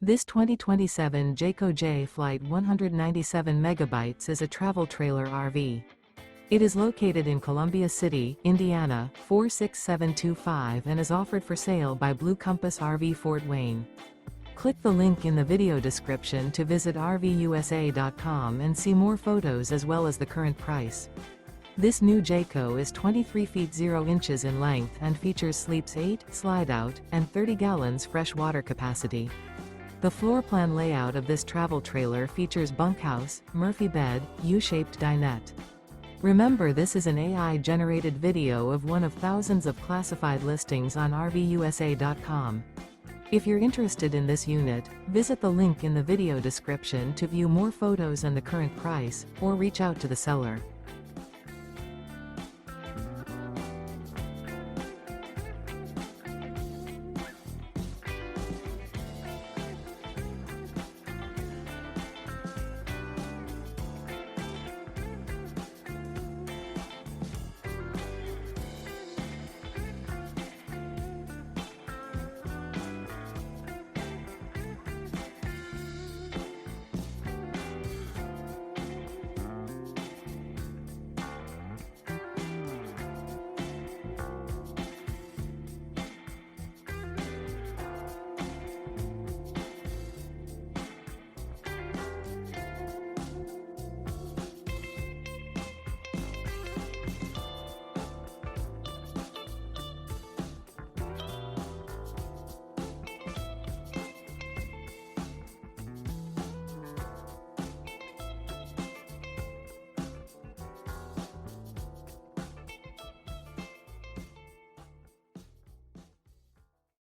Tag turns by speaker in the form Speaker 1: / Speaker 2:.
Speaker 1: This 2027 Jayco Jay Flight 197 megabytes is a travel trailer RV. It is located in Columbia City, Indiana, 46725 and is offered for sale by Blue Compass RV Fort Wayne. Click the link in the video description to visit RVUSA.com and see more photos as well as the current price. This new Jayco is 23 feet 0 inches in length and features sleeps 8, slide-out, and 30 gallons fresh water capacity. The floor plan layout of this travel trailer features bunkhouse, Murphy bed, U-shaped dinette. Remember, this is an AI-generated video of one of thousands of classified listings on RVUSA.com. If you're interested in this unit, visit the link in the video description to view more photos and the current price, or reach out to the seller.